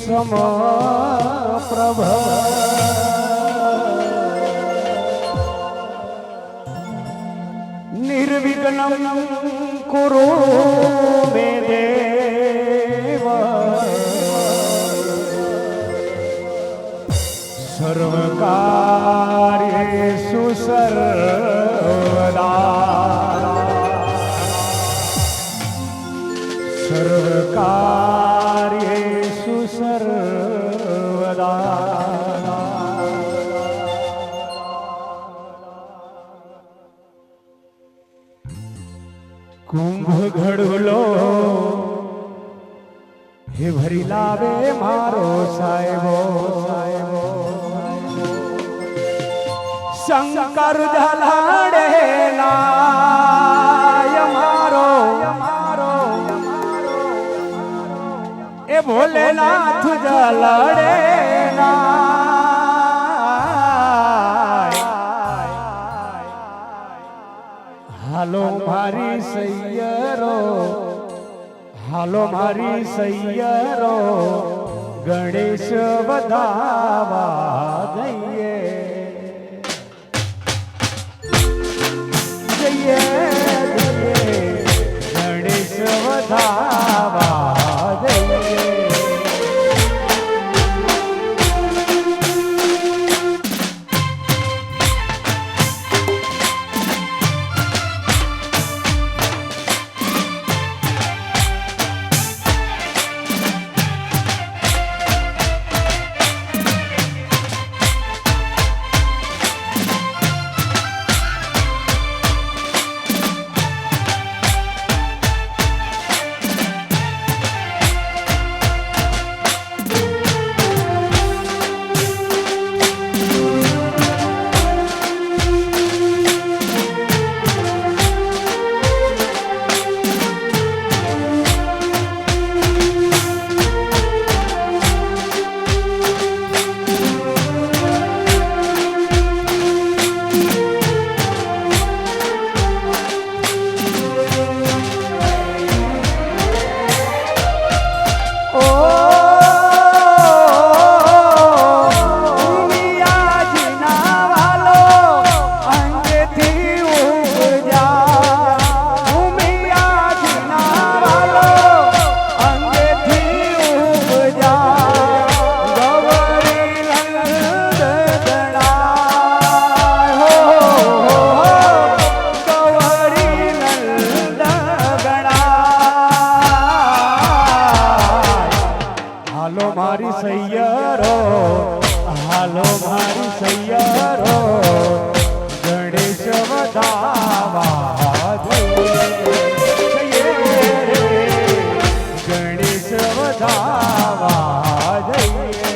समप्रभ निर्विघ्नं कुरु मे देव सर्वकार्येषु सर्वदा सर्वकार्येषु सर्वदा कुंभ घड़ुलो हे भरी लावे मारो साहेबो शंकर जलाड़े मारो ए भोलेनाथ जलाड़े हालो मारी सैयरो हालो मारी सैयरो गणेश बधावा गईए जइए गणेश बधावा गईए हालो मारी सैयरो गणेश बधावा जइए गणेश बधावा जइए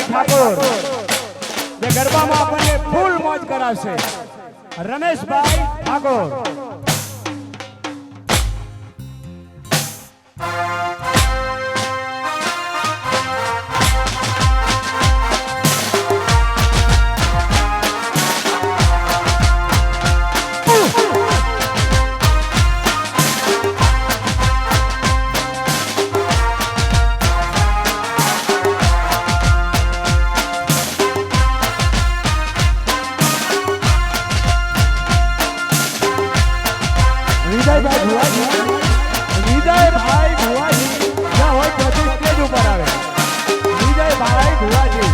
રમેશભાઈ ઠાકોર જે ગરબામાં આપણને ફૂલ મોજ કરાવશે રમેશભાઈ ઠાકોર વિજયભાઈ ભુવાજી જ્યાં હોય ત્યાંથી સ્ટેજ ઉપર આવે વિજયભાઈ ભુવાજી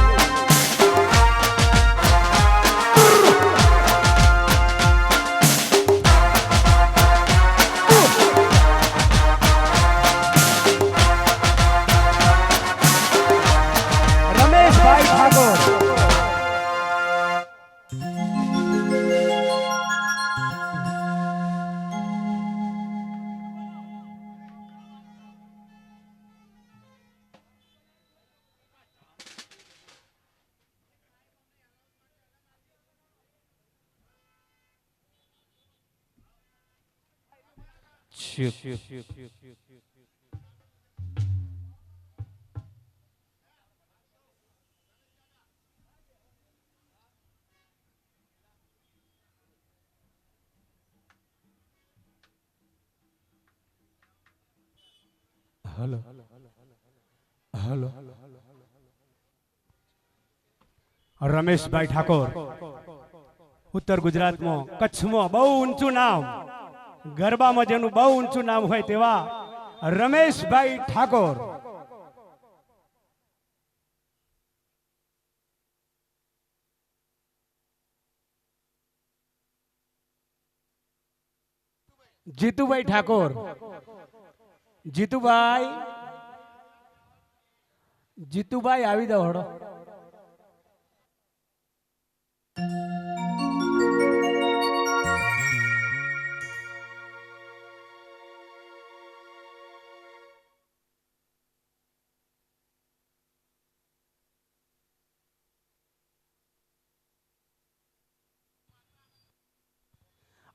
રમેશભાઈ ઠાકોર હલો હલો રમેશભાઈ ઠાકોર ઉત્તર ગુજરાતમાં કચ્છમાં બહુ ઊંચું નામ ગરબામાં જેનું બહુ ઊંચું નામ હોય તેવા રમેશભાઈ ઠાકોર જીતુભાઈ ઠાકોર જીતુભાઈ આવી દો હડો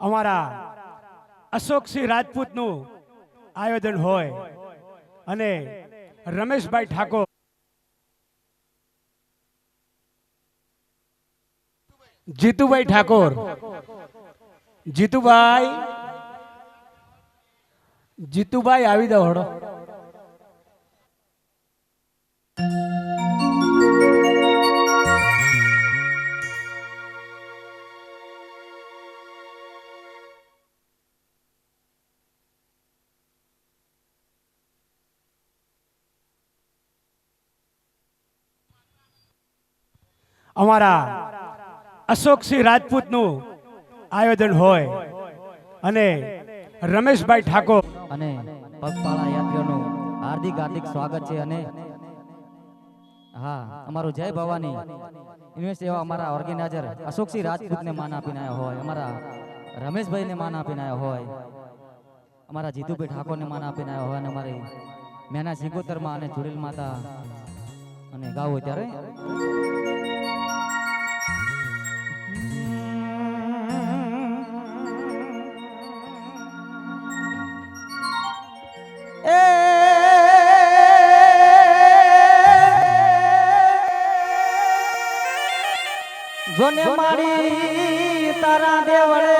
અમારા અશોકસિંહ રાજપૂતનું આયોજન હોય અને રમેશભાઈ ઠાકોર જીતુભાઈ ઠાકોર જીતુભાઈ આવી દો હડો અમારા અશોકસિંહ રાજપૂતનું આયોજન હોય અને રમેશભાઈ ઠાકોર અને પગપાળા યાત્રીઓનું હાર્દિક સ્વાગત છે અને હા અમારું જય ભવાની ઇન્વેસ્ટ એવા અમારા ઓર્ગેનાઇઝર અશોકસિંહ રાજપૂતને માન આપીને આવ્યો હોય, અમારા રમેશભાઈને માન આપીને આવ્યો હોય, અમારા જીતુભાઈ ઠાકોરને માન આપીને આવ્યો હોય અને અમારી મેના સિંગોતરમાં અને ચુડેલ માતા અને ગાવું ત્યારે જોને મારી તારા દેવળે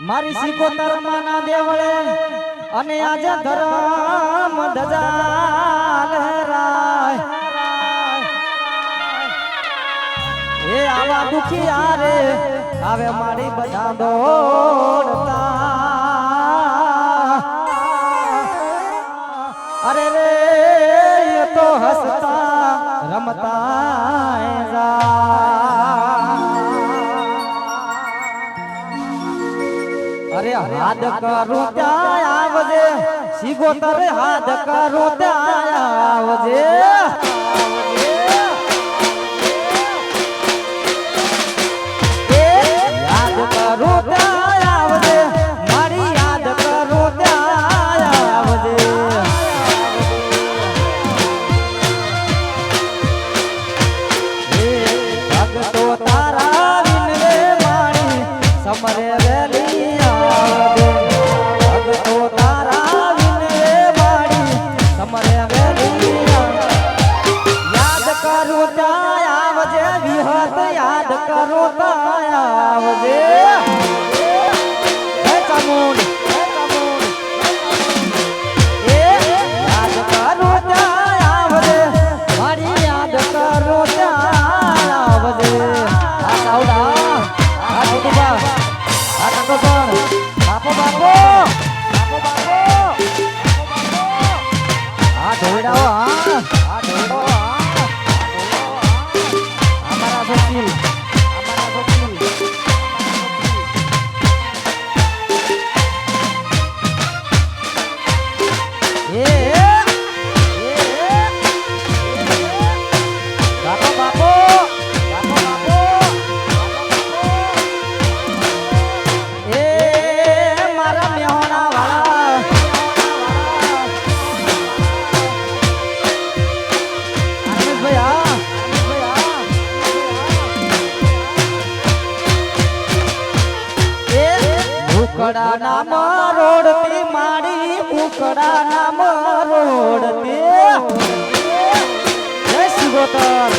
મારી સિકોતર માના દેવળે અને આજે ધરમ ધજા લહેરાય એ આવા દુખિયા રે આવે મારી બધા દોડતા અરે રે તો હસતા રમતા અરે હાથ કરું ત્યાં આવજે સિગોતર હાથ કરું ત્યાં આવજે યાદ કરું ત્યાં આવજે મારી યાદ કરું ત્યાં આવજે ધોડાવો હા આ ધોડો હા અમારા વકીલ બાપો બાપો બાપો બાપો એ મારા મેહોણા વાળા આનંદ ભૈયા એ ઉકડા નામ રોડતી માડી ઉકડા નામ રોડતી જય શિવોતર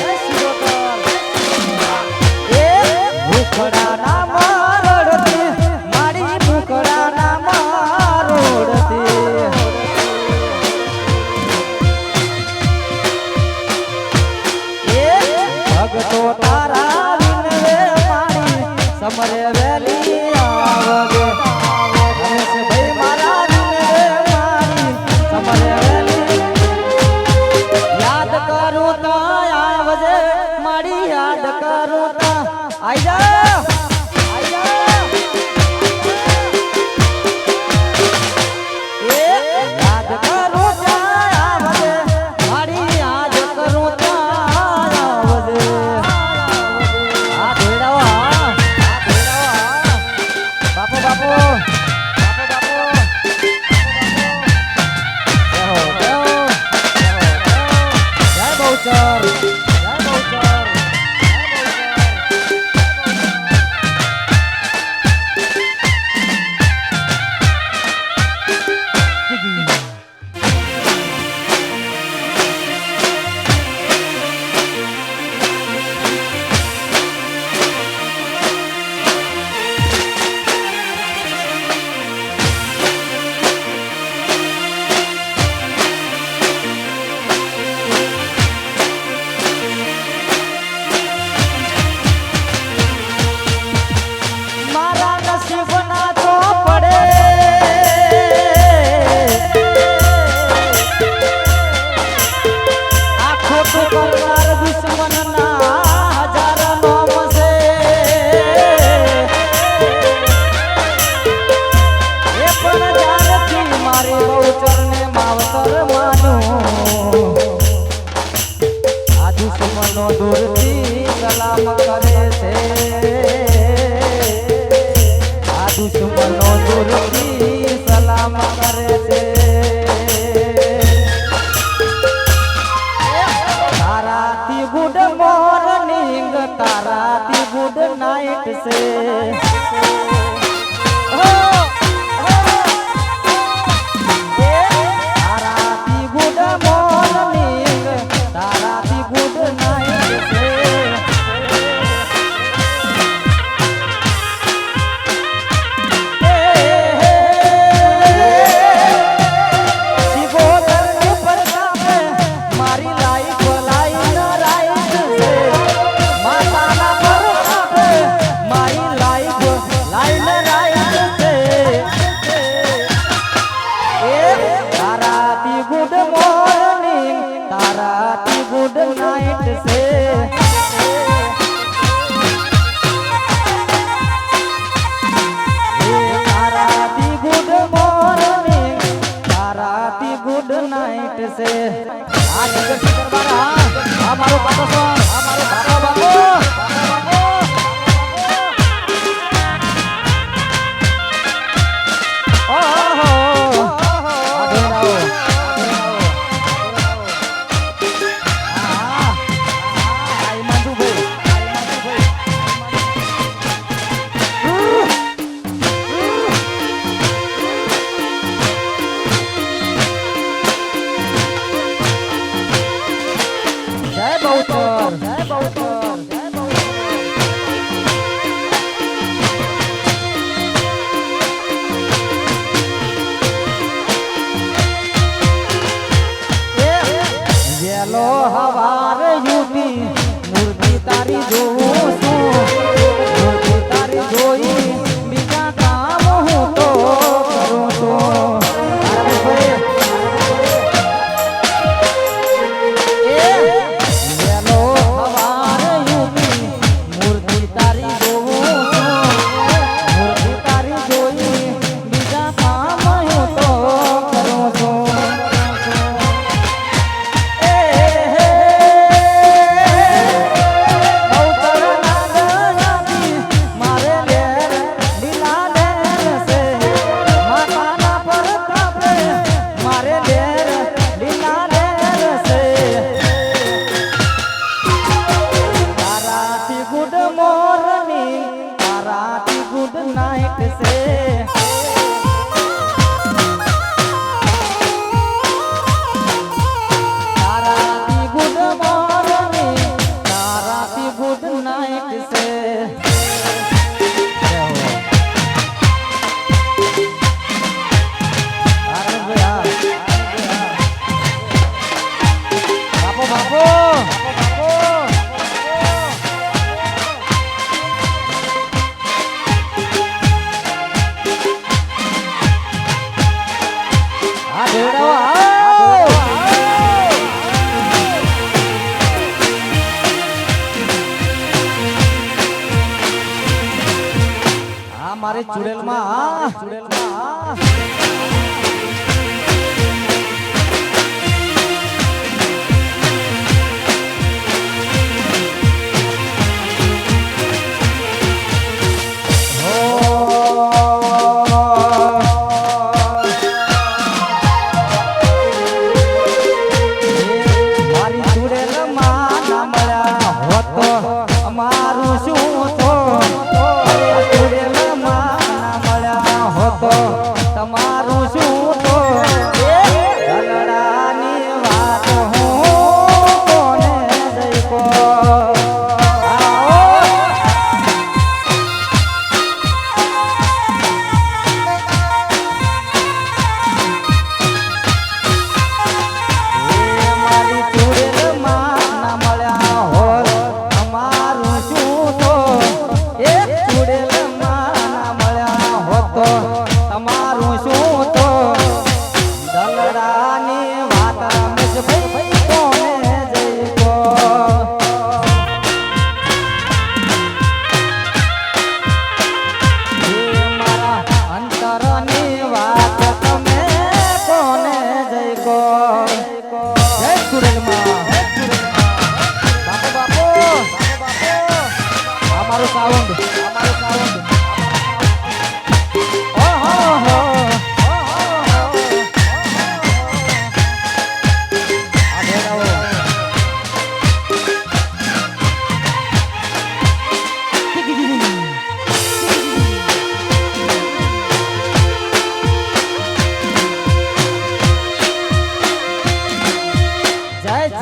એ ઉકડા નામ રોડતી માડી ઉકડા નામ રોડતી એ ભગતો તારા વિનવે માડી સમરે વેલી આવગે રમેશ ભાઈ મારા વિનવે માડી સમરે વેલી યાદ કરું તો આવજે માડી યાદ કરું તો આઈ જા એ યાદ કરું તો આવજે માડી યાદ કરું તો આવજે આ ધોડાવા બાપો બાપો જય બહુચર જય બહુચર મારા નસીબના તો પડે આ ખોટું કરનાર દુશ્મનના હજાર નોમ છે એ પણ જાનથી મારી બહુચરને માવતર માનું આ દુશ્મનો દૂરથી સલામ કરે છે આ દુશ્મનો દૂરથી સલામ કરે છે તારાથી ગુડ મોર્નિંગ તારાથી ગુડ નાઇટ છે તારાથી ગુડ મોર્નિંગ તારાથી ગુડ નાઇટ છે શિવોતરની પરસામે મારી લાઈફ લાઈન રાઈટ છે માતાના પરસામે મારી લાઈફ લાઈન રાઈટ છે એ તારાથી ગુડ મોર્નિંગ તારાથી ગુડ નાઇટ છે તારાથી ગુડ મોર્નિંગ તારાથી ગુડ નાઇટ છે આ નિગર દરબાર આ મારો પાટો સોન આ મારો બાપો બાપો ઓહો આ ધોરાઓ આઈ મંદુ ભાઈ જય બહુચર જય બહુચર જય બહુચર વેલો હવાર યુટી મૂર્તિ તારી જોઉં છું મૂર્તિ તારી જોઈ બીજા કામ હું તો કરું છું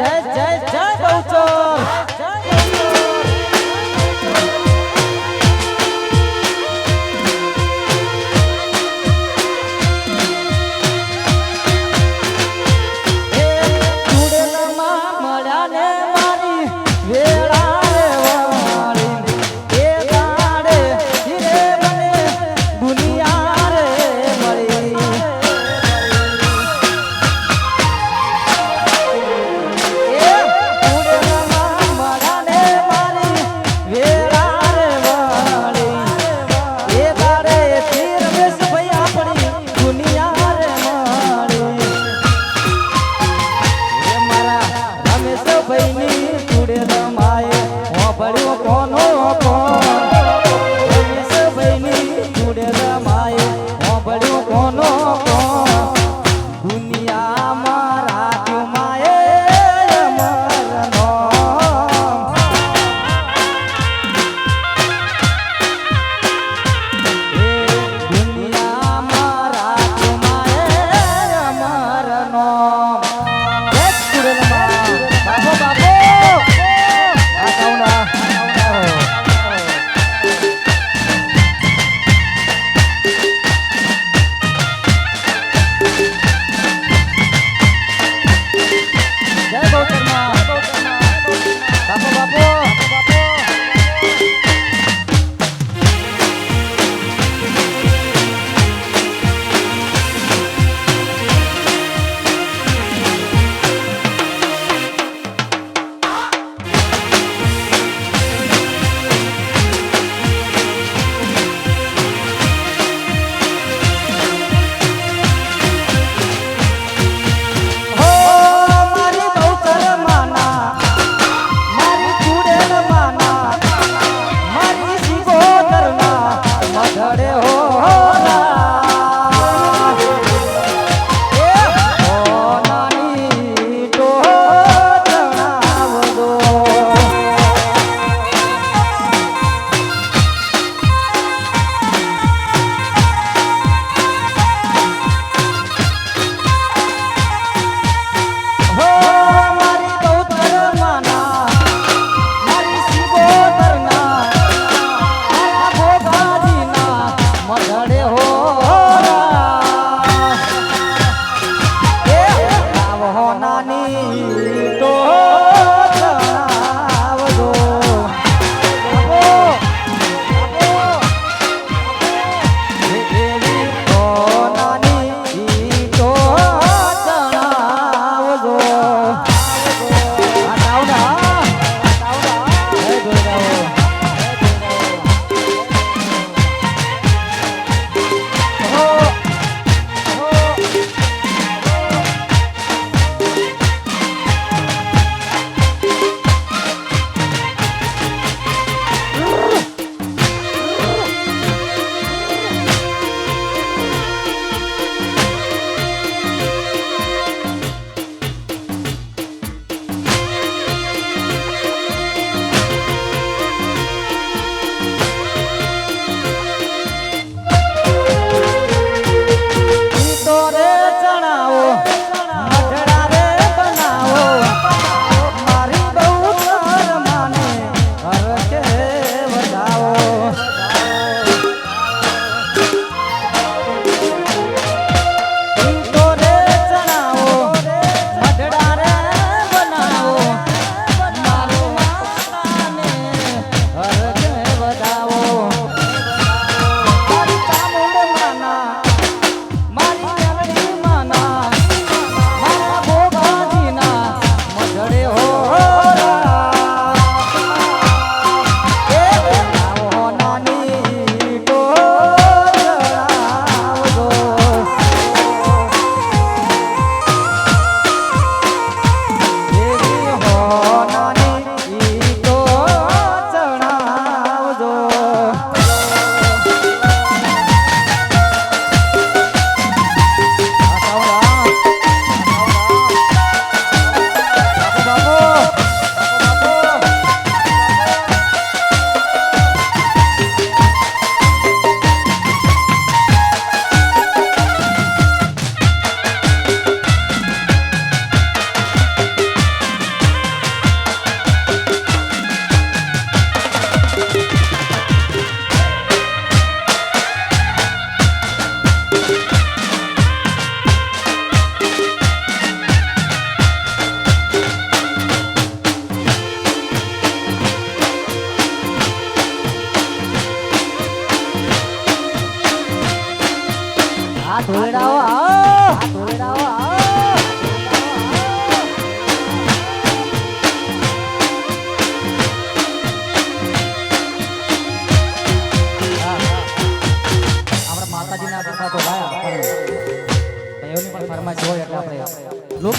જય જય જય બહુચર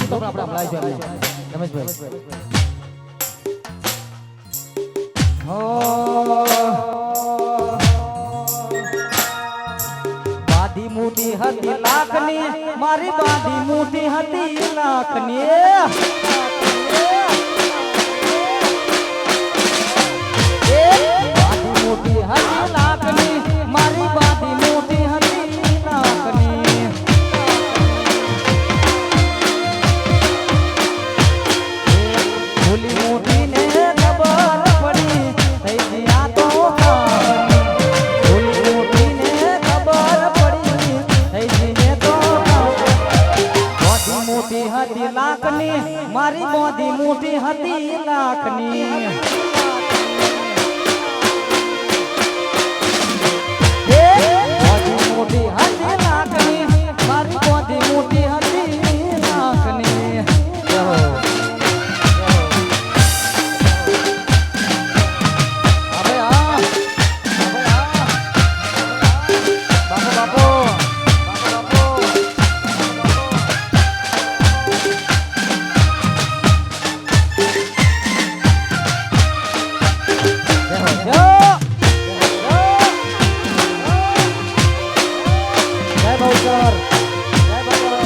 લોકગીતો પણ આપણે સંભળાવીશું રમેશભાઈ. હો બાધી મોટી હતી લાખની મારી બાધી મોટી હતી લાખની બાધી મોટી હતી લાખની મારી બાધી મોટી હતી લાખની ભૂલી મોટી ને ખબર પડી થઈ ગયા તો કામની ભૂલી મોટી ને ખબર પડી થઈ જઈને તો બોધી મોટી હતી લાખની મારી બોધી મોટી હતી લાખની બોધી મોટી હતી લાખની મારી બોધી મોટી હતી લાખની હવે આ બાપો બાપો જય બહુચર જય બહુચર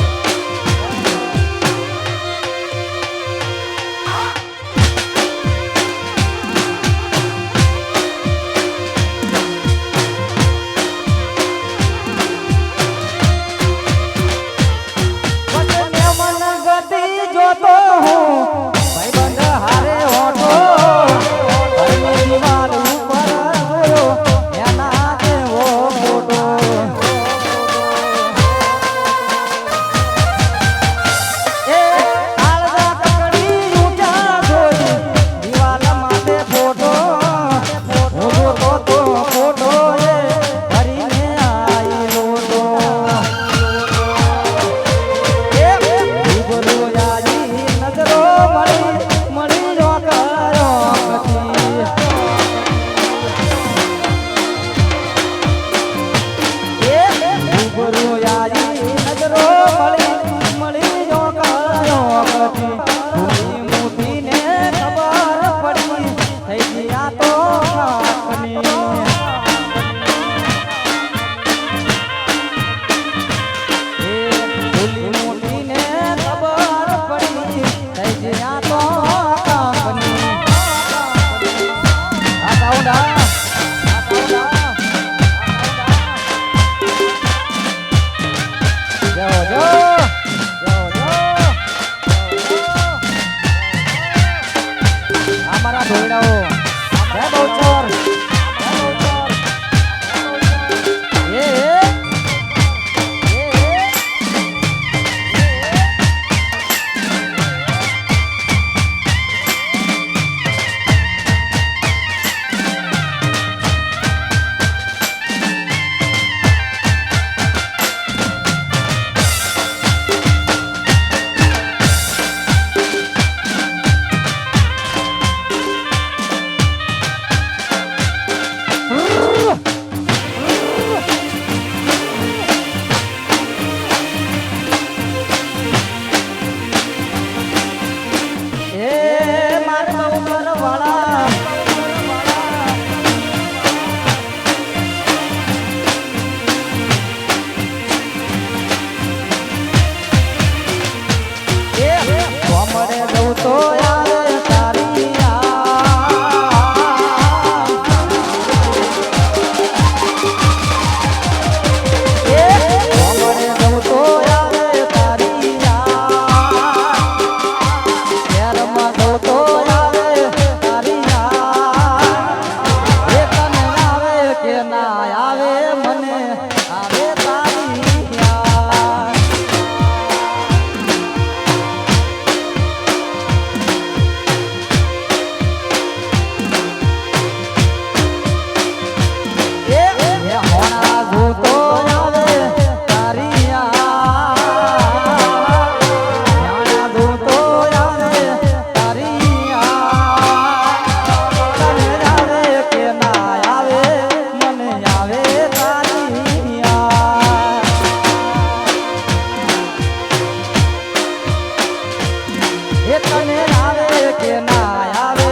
એ તને આવે કે ના આવે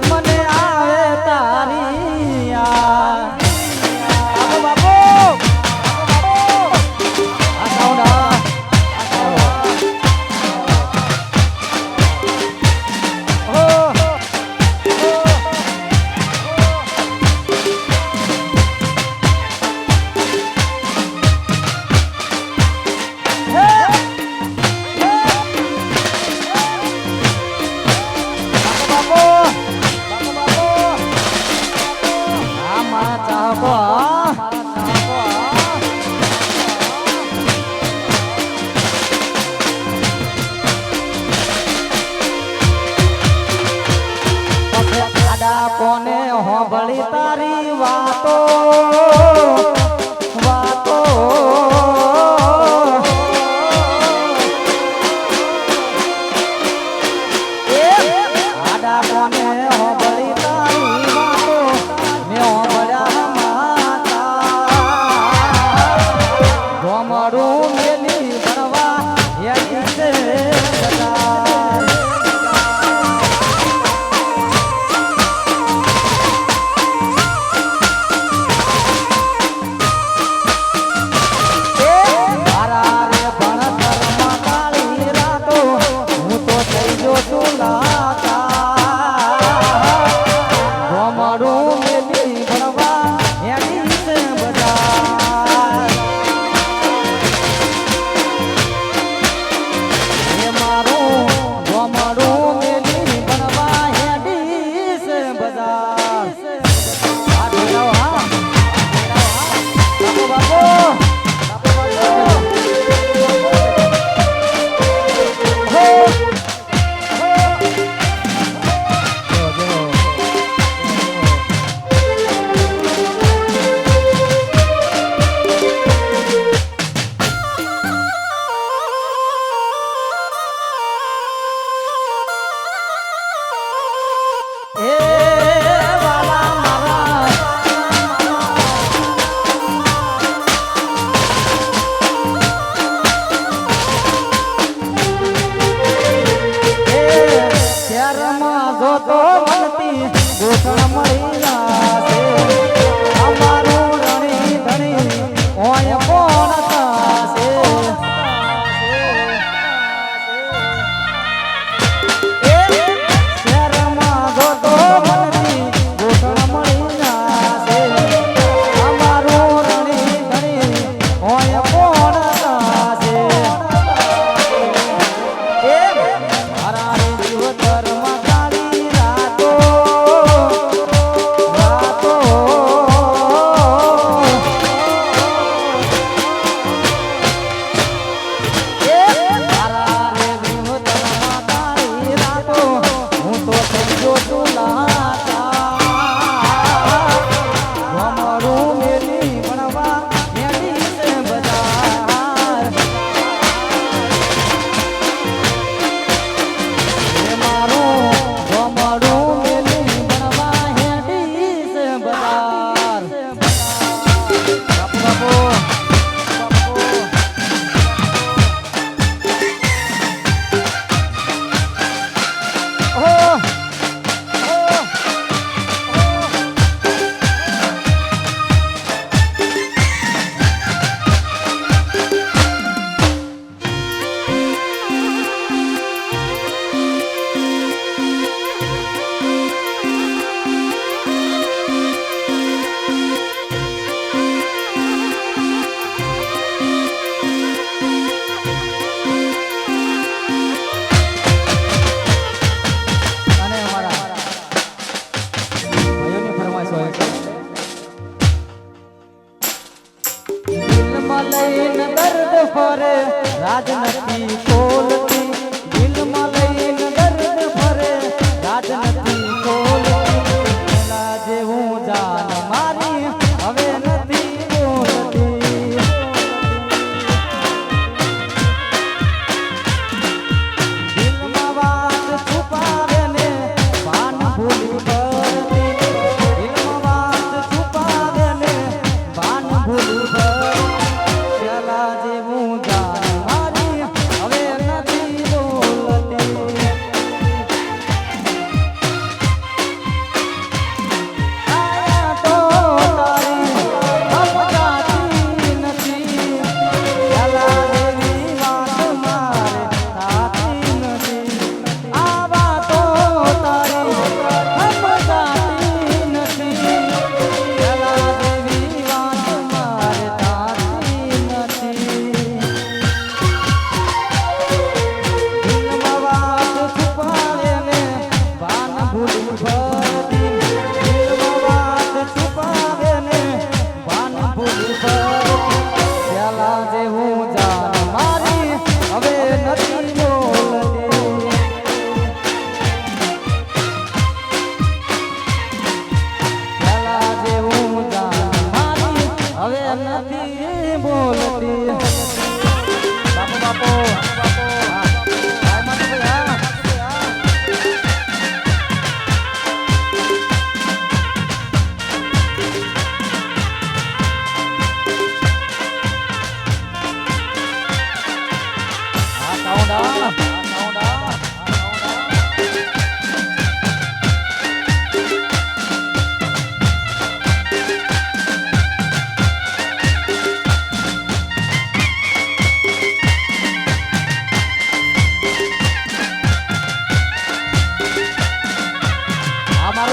મને આવે તારી યાદ. બાપુ બાપુ આ સાઉન્ડ આ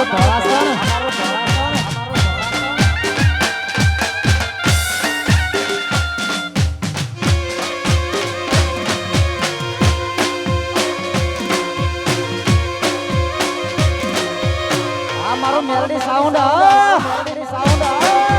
અમારું ધોળાસણ આ મારું મેલડી સાઉન્ડ મેલડી સાઉન્ડ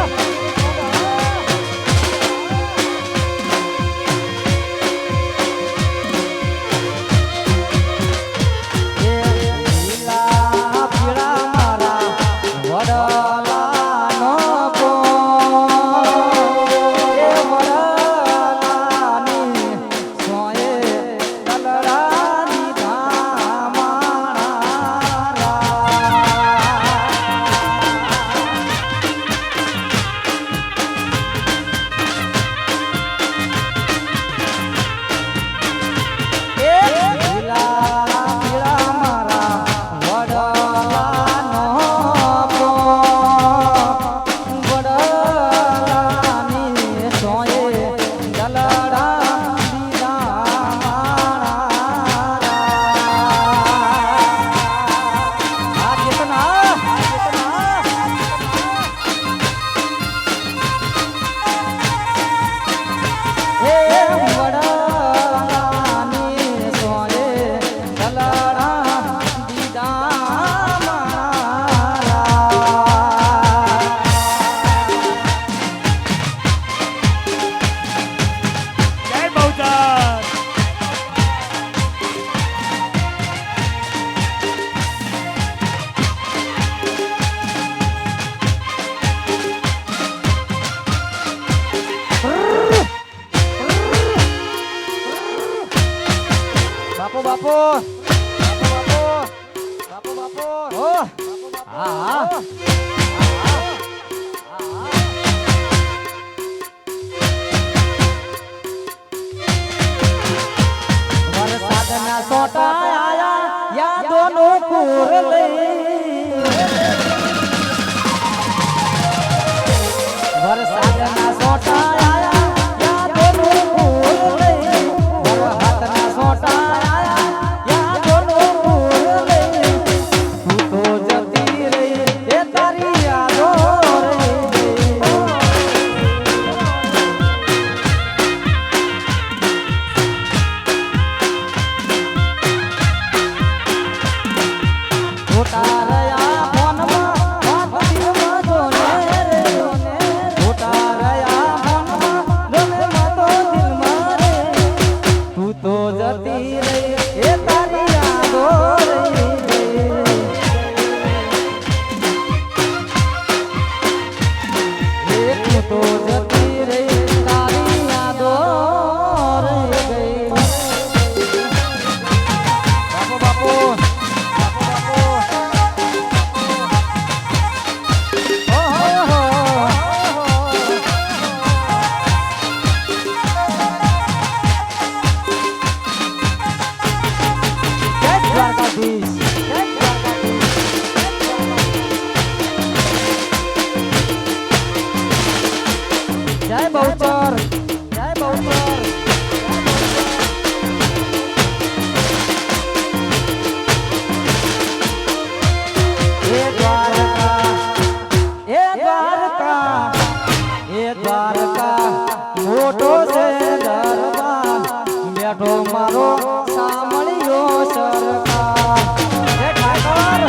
બાપુ બાપુ બાપુ બાપુ ઓ હા હા વરસાદના સોટા આયા યાદોનો પૂર લઈ વરસાદના સોટા આયા યાદોનો પૂર લઈ વરસાદના સોટા જય બહુચર જય બહુચર એ દ્વારકા એ દ્વારકા એ દ્વારકા મોટો છે દરબાર બેઠો મારો સાંભળ્યો સરકાર જય ઠાકર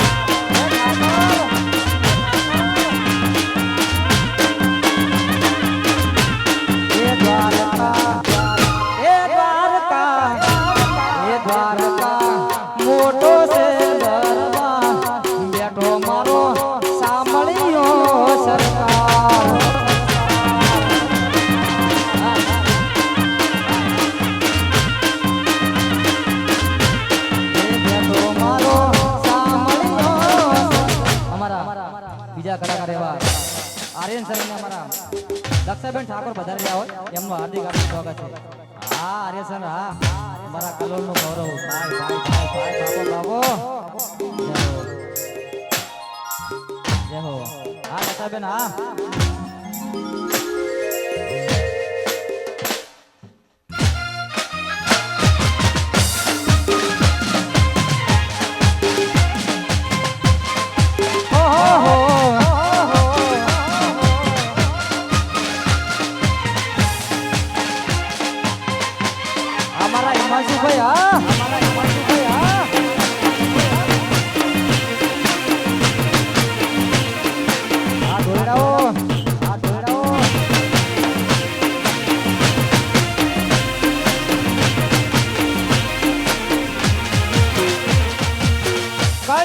મોટો છે દરબાર બેઠો મારો સાંભળ્યો સરકાર બેઠો મારો સાંભળ્યો અમારા બીજા કલાકાર એવા આર્યન સર ને અમારા દક્ષાબેન ઠાકોર પધારેલા હોય એમનું હાર્દિક સ્વાગત છે હા આર્યન સર હા મારા કલોલ નું ગૌરવ ભાઈ ભાઈ ભાઈ ભાઈ બાપો જય હો હા દક્ષાબેન હા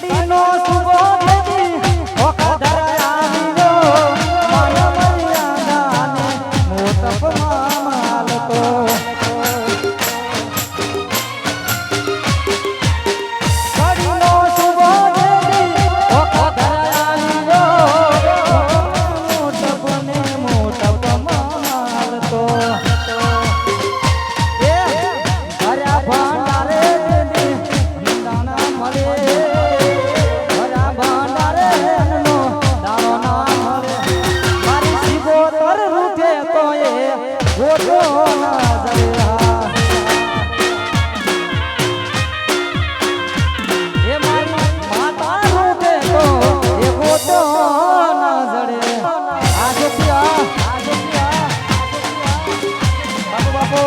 કડીનો સુબોધની ઓખધર આવીયો માનવ મર્યાદાને મોટપમાં માલતો કડીનો સુબોધની ઓખધર આવીયો મોટપને મોટપમાં માલતો એ હર્યા ભાંડારે દાણા મળે હર્યા ભાંડારે નો દાણો ના મળે મારી સિગોતર રૂઠે તો એ ગોઠો ના જયા એ મારી માતા રૂઠે તો એ ગોઠો ના જડે આજે બાપુ બાપુ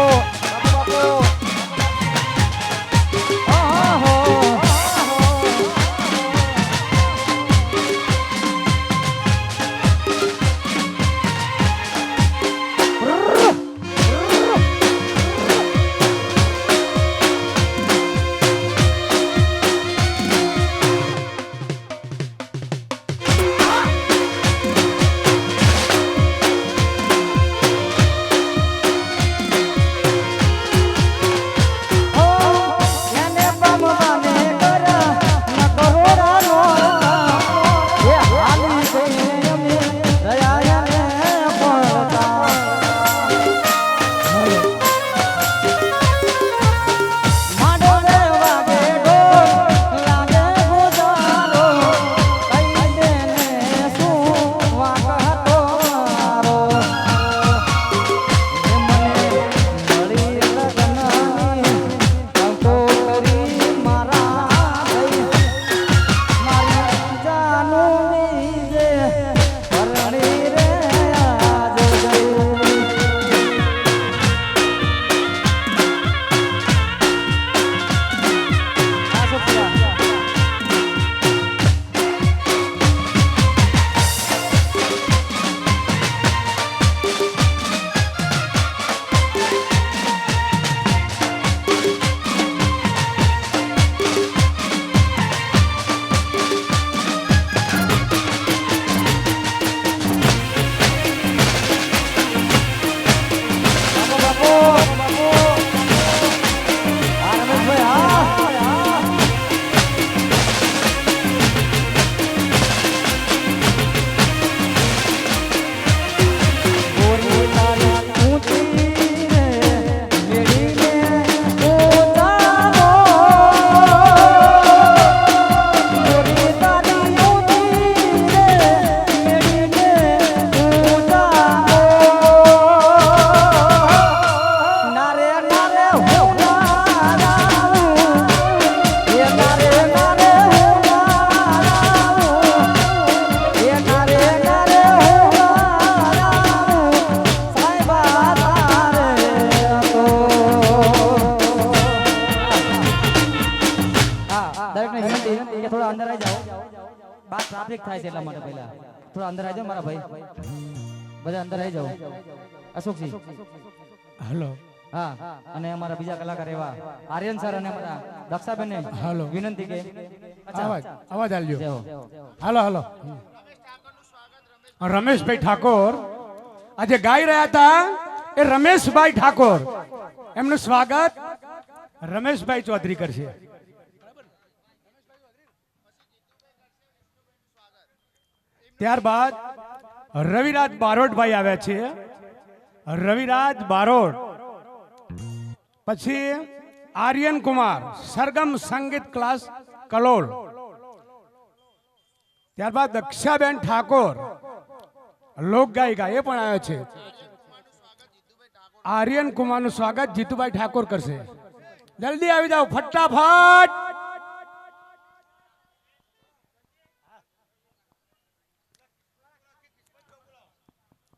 ટ્રાફિક થાય છે એટલા માટે પહેલા થોડા અંદર આવી જાઓ મારા ભાઈ બધા અંદર આવી જાઓ અશોકજી હેલો હા અને અમારા બીજા કલાકાર એવા આર્યન સર અને અમારા દક્ષાબેન ને હાલો વિનંતી કે અવાજ આલજો હાલો હાલો રમેશભાઈ ઠાકોર આજે ગાઈ રહ્યા હતા એ રમેશભાઈ ઠાકોર એમનું સ્વાગત રમેશભાઈ ચૌધરી કરશે ત્યારબાદ રવિરાજ બારોટભાઈ આવ્યા છે રવિરાજ બારોટ પછી આર્યન કુમાર સરગમ સંગીત ક્લાસ કલોલ ત્યારબાદ દક્ષાબેન ઠાકોર લોક ગાયિકા એ પણ આવ્યા છે આર્યન કુમારનું સ્વાગત જીતુભાઈ ઠાકોર કરશે જલ્દી આવી જાઓ ફટાફટ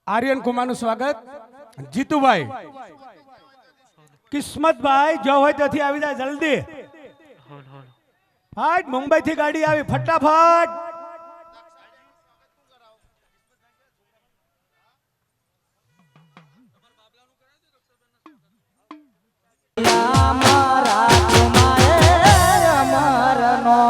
આર્યન કુમારનું સ્વાગત જીતુભાઈ કિસ્મતભાઈ જો હોય ત્યાંથી આવી જાય જલ્દી હાટ મુંબઈ થી ગાડી આવી ફટાફટ મારા કુમારે અમરનો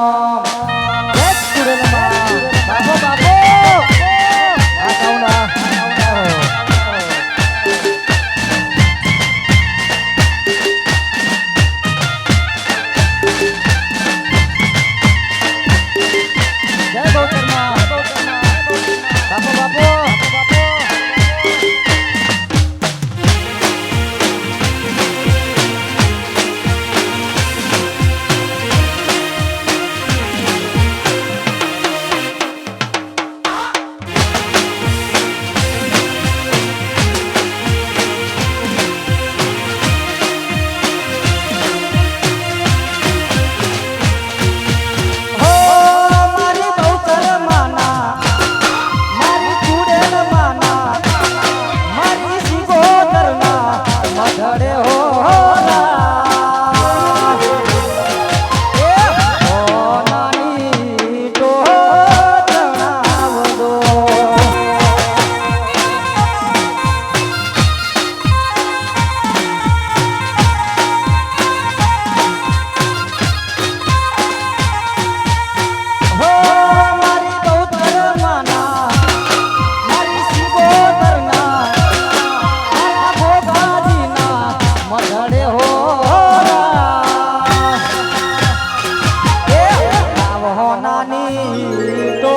હોનાની તો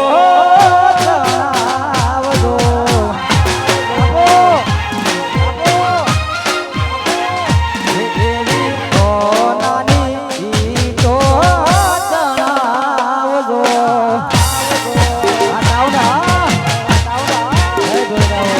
જણાવજો. એવી હોનાની તો જણાવજો. આ તાવડા જય જોડાવો.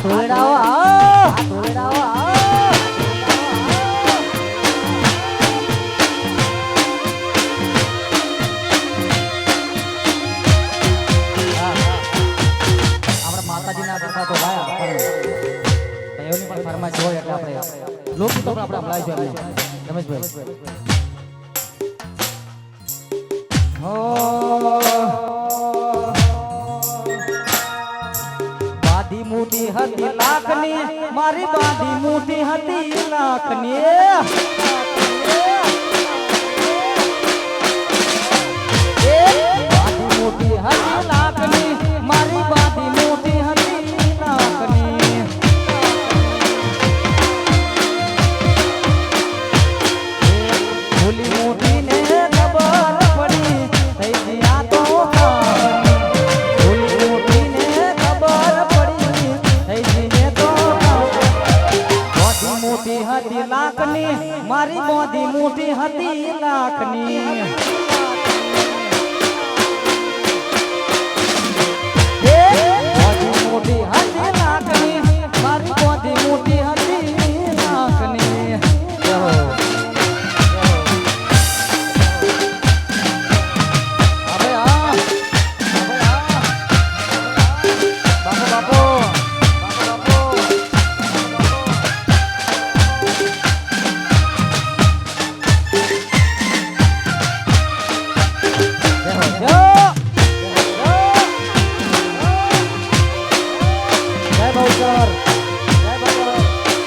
ધોળાઓ આવો, ધોળાઓ આવો. આપણે માતાજીના કરતા તો ભાઈ એની પણ ફરમાઈશ હોય એટલે આપણે લોકો તો આપણે હમણાં રમેશભાઈ બાધી મોટી હતી લાખની, મારી બાધી મોટી હતી લાખની. બાધી મોટી હતી લાખની, મારી બાધી મોટી હતી લાખની. ભૂલી મોટી ને ખબર પડી થઈ ગયા તો લાખની, મારી બોધી મોટી હતી લાખની. મોટી હતી લાખની, મારી બોધી મોટી હતી લાખની. હવે આ બાપો જય બહુચર, જય બહુચર.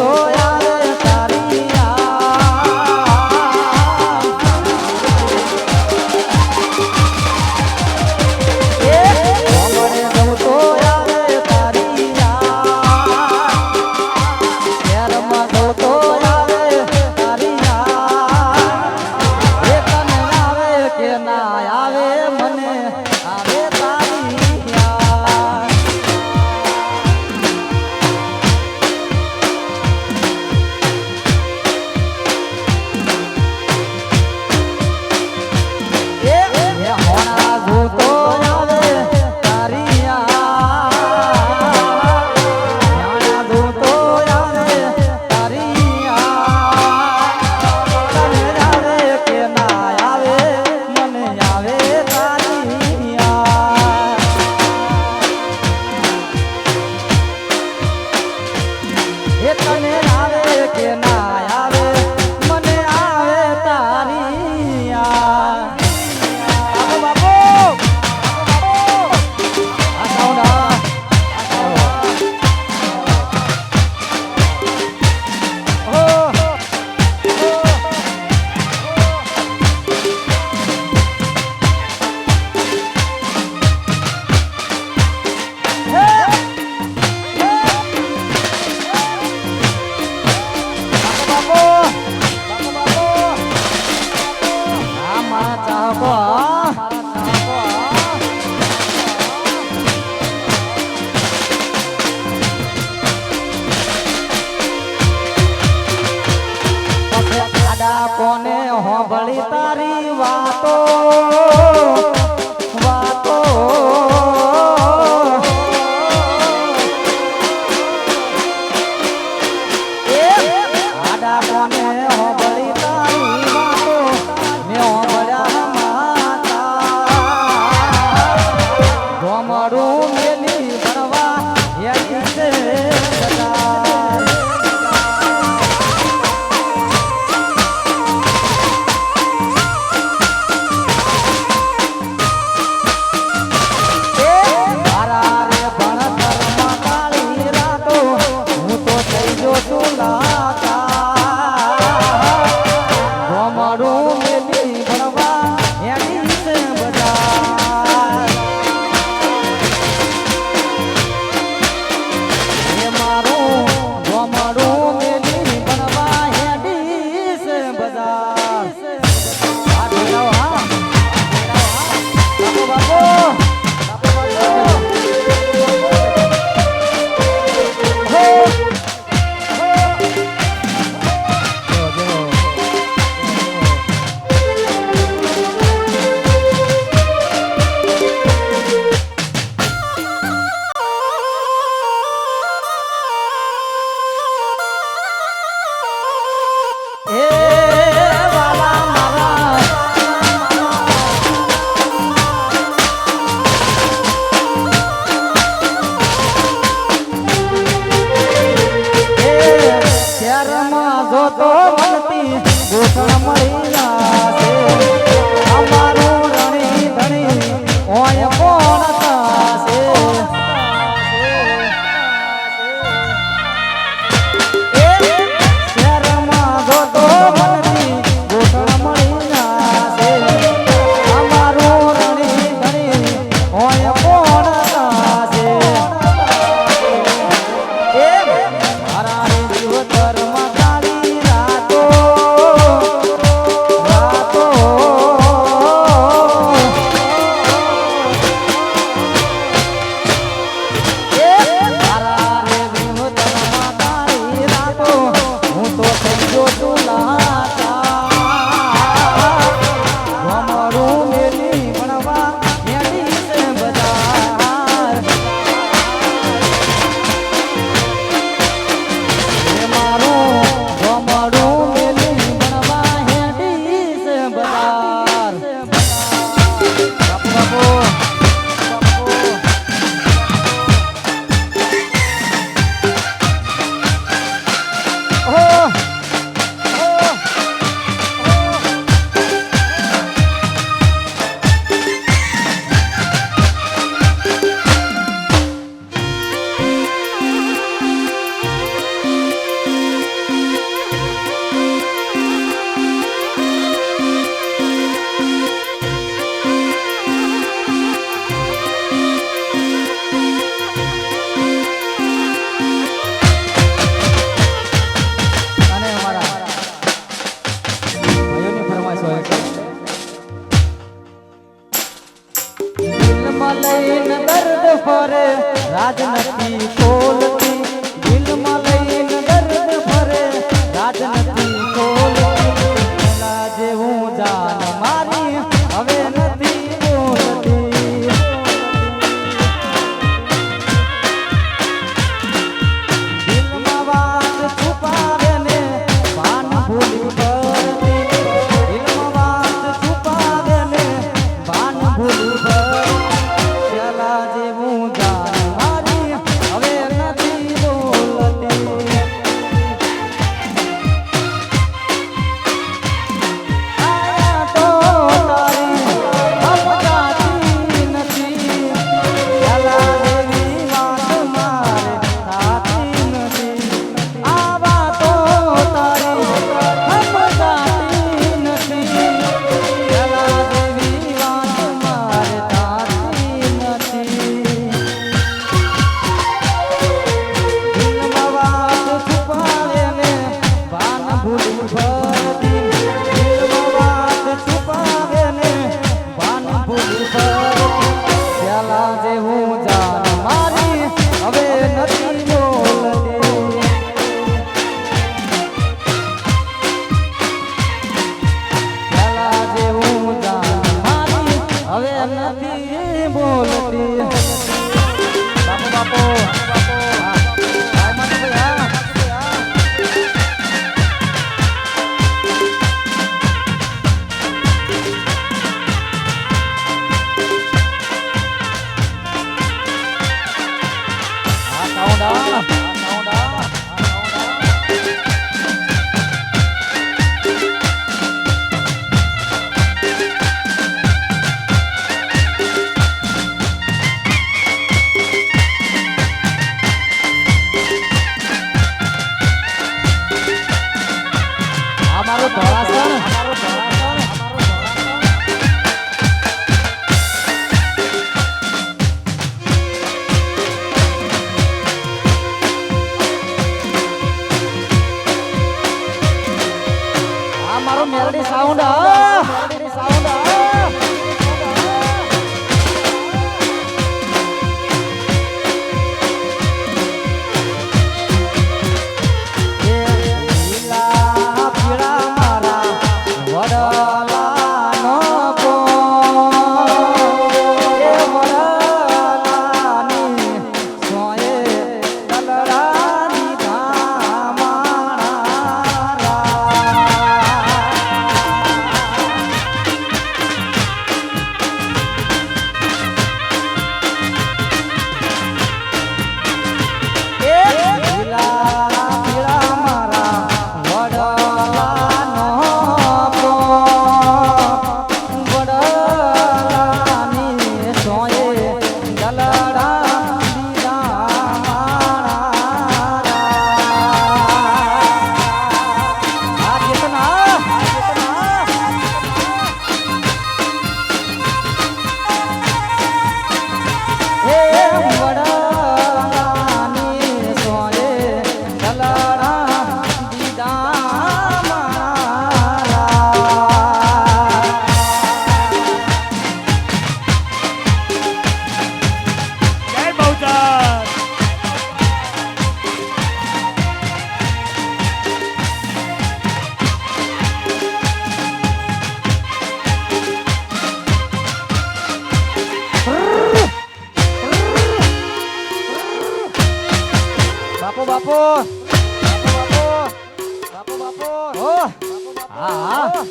તો આવે તારી કોને હોભળી તારી વાતો વાતો આડા કોને હોભળી તારી વાતો મે હોભળ્યા માતા ગોમડું મેલી ભણવા હેડી છે સદા અમારું ધોળાસણ મારો મેલડી સાઉન્ડ મેલડી સાઉન્ડ બાપુ બાપુ બાપુ બાપુ ઓ હા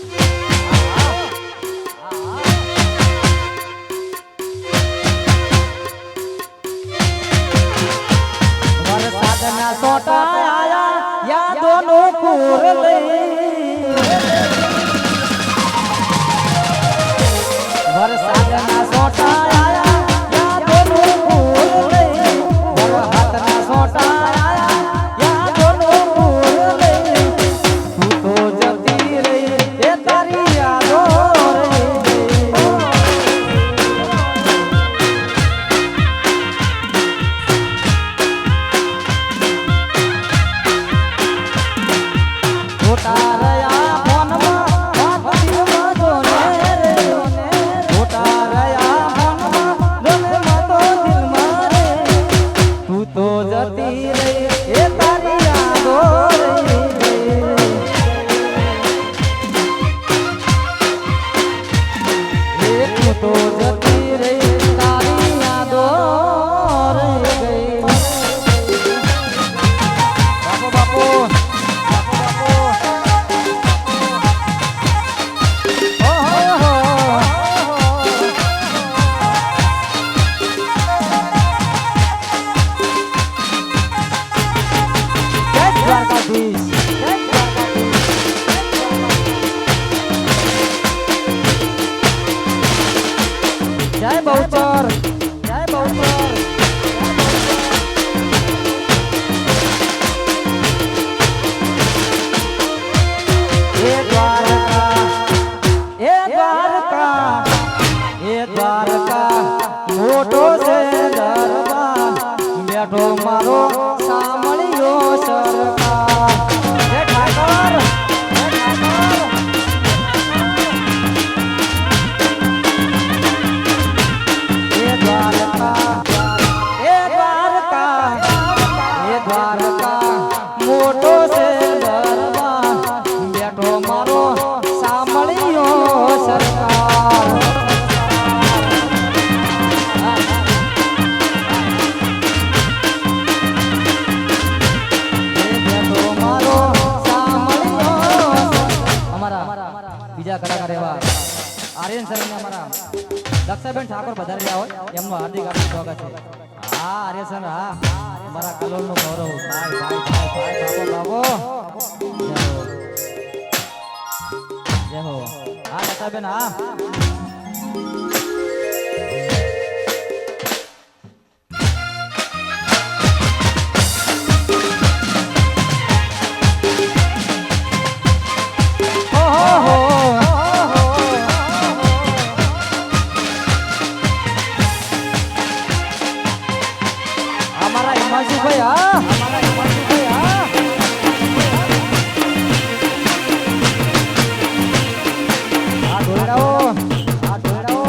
વરસાદના સોટા આયા યાદોનું પૂર લઈ વરસાદના સોટા આયા યાદોનું પૂર લઈ વરસાદના સોટા જય બહુચર જય બહુચર એ દ્વારકા એ દ્વારકા એ દ્વારકા મોટો છે દરબાર બેઠો મારો સાંભળ્યો સરકાર જય ઠાકર મોટો છે દરબાર બેઠો મારો સાંભળ્યો સરકાર બેઠો મારો સાંભળ્યો અમારા બીજા કલાકાર એવા આર્યન સર ને અમારા દક્ષાબેન ઠાકોર પધારેલા હોય એમનું હાર્દિક સ્વાગત છે હા આર્યન સર હા અમારા કલોલનો ગૌરવ ભાઈ ભાઈ ભાઈ ભાઈ બાબો બાબો જય હો હા લતાબેન હા અમારા હિમાંશુભાઈ હા અમારા હિમાંશુભાઈ હા આ ઢોળાઓ આ ઢોળાઓ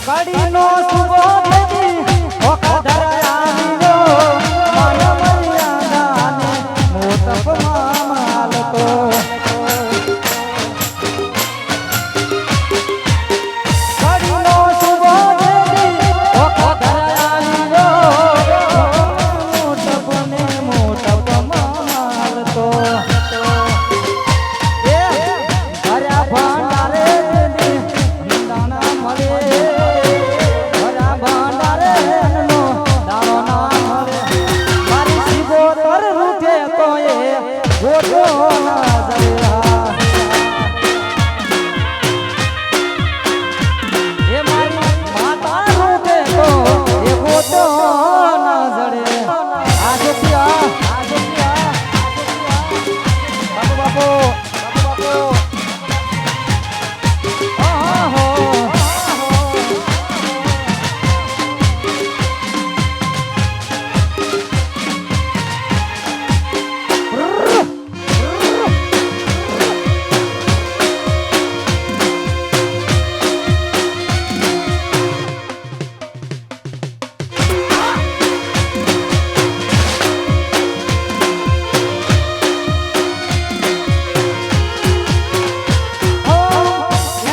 કડીનો સુબો દેવી ઓખધર આવીરો મન મર્યાદાને મોતપમાં માલતો કડીનો સુબો દેવી ઓખધર આવીરો મોતપને મોતપમાં માલતો એ ઘરા ભંડારે દેવી દાણા મળે ઘરા ભંડારે નો દાણો ના મળે મારી શિવોતર રૂઠે તો એ ગોટો ના જયા એ મારી માતા રૂઠે તો એ ગોટો ના જડે આજે પ્યા બાપુ બાપુ બાપુ બાપુ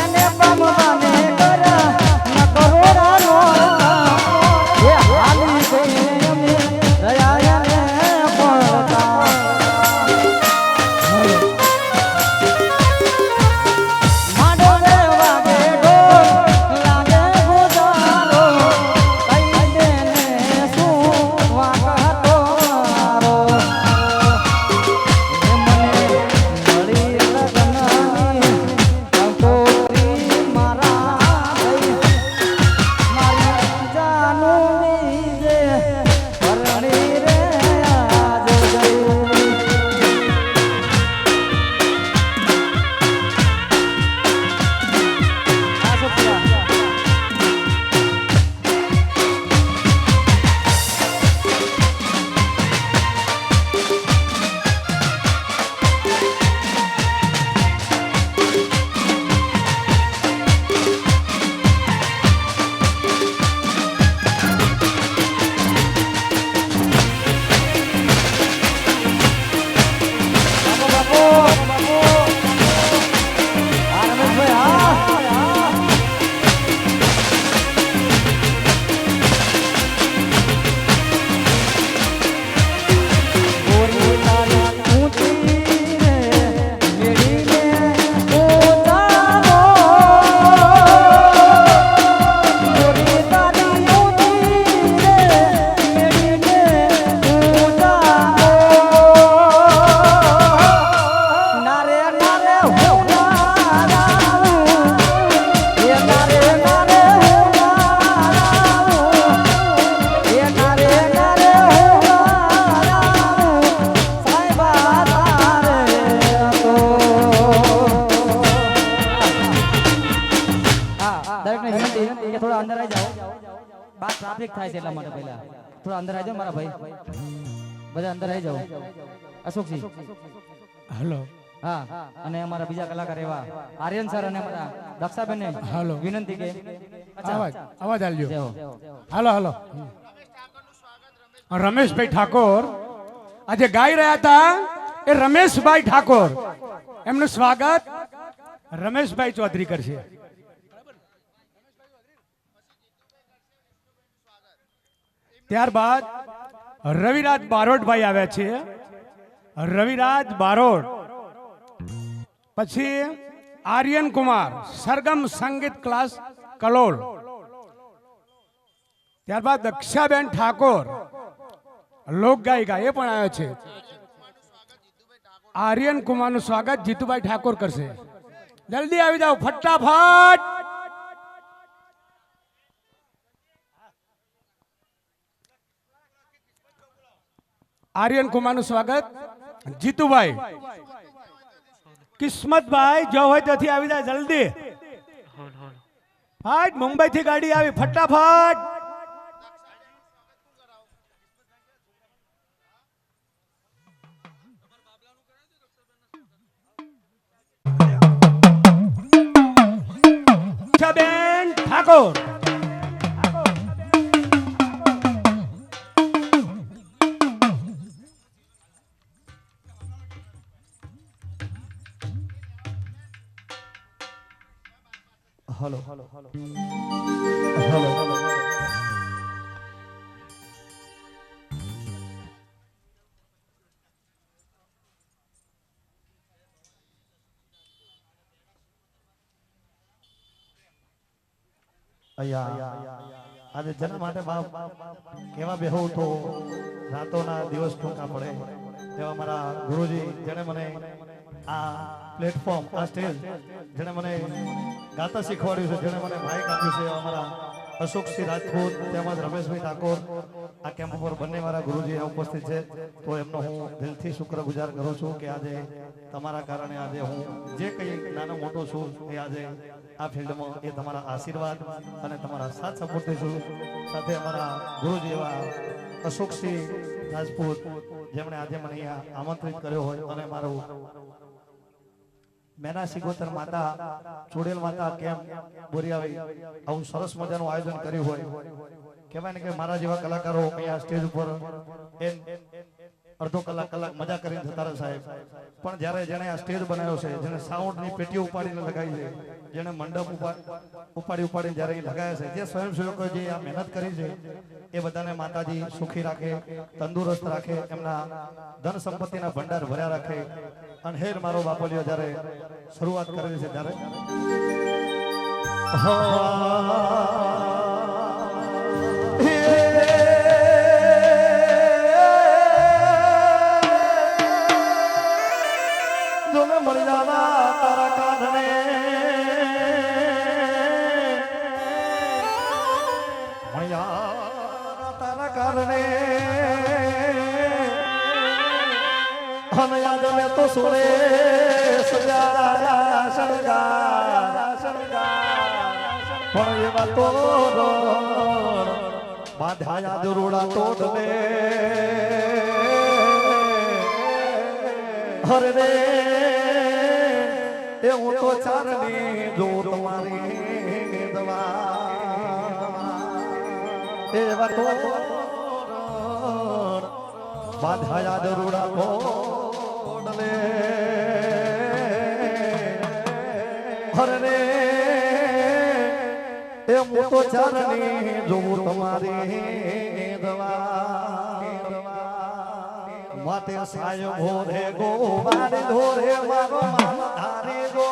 એને પમવાને કરા ન કરોડા નો એ હાલી ગઈ અમે દયા એને પડતા માડો રે વાગે ઢોલ લાગે ગુજારો કઈ દેને શું વાક હતો મારો એ મને મળી લગનની કંકોત્રી મારા ભાઈ મારી જાનું બીજે પરણી રે આજ ગઈ આ સોફિયા બાપુ બાપુ આ રમેશભાઈ હા ગોરી તારી ઊંચી રે મેળીને ઉતારો ગોરી તારી ઊંચી રે મેળીને ઉતારો નારે નારે હો મારાવું એ નારે નારે હો મારાવું એ નારે નારે હો મારાવું સાહેબા તારે તો હા દરેકને વિનંતી કે થોડા અંદર આવી જાઓ બહાર ટ્રાફિક થાય છે એટલા માટે પહેલા થોડા અંદર આવી જાઓ મારા ભાઈ બધા અંદર આવી જાઓ અશોકજી હલો હા અને અમારા બીજા કલાકાર એવા આર્યન સર અને અમારા દક્ષાબેન ને હાલો. વિનંતી કે અવાજ અવાજ આલજો જય હો. હાલો હાલો રમેશભાઈ ઠાકોર આજે ગાઈ રહ્યા હતા એ રમેશભાઈ ઠાકોર એમનું સ્વાગત રમેશભાઈ ચૌધરી કરશે. ત્યારબાદ રવિરાજ બારોટભાઈ આવ્યા છે. રવિરાજ બારોટ પછી આર્યન કુમાર સરગમ સંગીત ક્લાસ કલોલ. ત્યારબાદ દક્ષાબેન ઠાકોર લોક ગાયિકા એ પણ આવ્યા છે. આર્યન કુમારનું સ્વાગત જીતુભાઈ ઠાકોર કરશે. જલ્દી આવી જાઓ ફટાફટ. આર્યન કુમારનું સ્વાગત જીતુભાઈ. કિસ્મતભાઈ જો હોય ત્યાંથી આવી જાય જલ્દી. હા મુંબઈ થી ગાડી આવી ફટાફટ. બેન Thakor hello hello hello hello આજે જેના માટે બાપ કેવા બેહું તો રાતોના દિવસ ટૂંકા પડે એવા મારા ગુરુજી જેને મને આ પ્લેટફોર્મ આ સ્ટેજ જેને મને ગાતા શીખવાડ્યું છે, જેને મને માઇક આપ્યું છે, એવા મારા અશોકસિંહ રાજપૂત તેમજ રમેશભાઈ ઠાકોર આ કેમ્પ પર બંને મારા ગુરુજી ઉપસ્થિત છે. તો એમનો હું દિલથી શુક્રગુજાર કરું છું કે આજે તમારા કારણે આજે હું જે કંઈ નાનો મોટો છું એ આજે આ ફિલ્ડમાં એ તમારા આશીર્વાદ અને તમારા સાથ સપોર્ટથી છું. સાથે અમારા ગુરુજી એવા અશોકસિંહ રાજપૂત જેમણે આજે મને અહીંયા આમંત્રિત કર્યો હોય અને મારું મેના સિગોતર માતા ચુડેલ માતા કેમ બોરિયાવી આવું સરસ મજાનું આયોજન કર્યું હોય. કહેવાય ને કે મારા જેવા કલાકારો અહીંયા સ્ટેજ ઉપર અડધો કલાક મજા કરીને જતા રહે સાહેબ, પણ જ્યારે જેણે આ સ્ટેજ બનાવ્યો છે, જેને સાઉન્ડની પેટીઓ ઉપાડીને લગાવી છે, જેણે મંડપ ઉપાડીને જ્યારે એ લગાવ્યા છે, જે સ્વયંસેવકોએ જે આ મહેનત કરી છે એ બધાને માતાજી સુખી રાખે, તંદુરસ્ત રાખે, એમના ધન સંપત્તિના ભંડાર ભર્યા રાખે. અને હેર મારો બાપોલિયો જ્યારે શરૂઆત કરેલી છે ત્યારે મળી જાવા તારા કારણે તારા કારણે યાદ મેં તો સોળે સજાયા શણગાર પણ એવા તો બાંધાયા દરોડા તોડ લે હરે રે એ હું તો ચારની જો તમારી દવા એવા તો બાંધાયા દરોડા તોડ લે હરે રે એ હું તો ચારની જો તમારી દવા માટે સાયો ભોરે ગો મારે ધોરે મારો ધારે ગો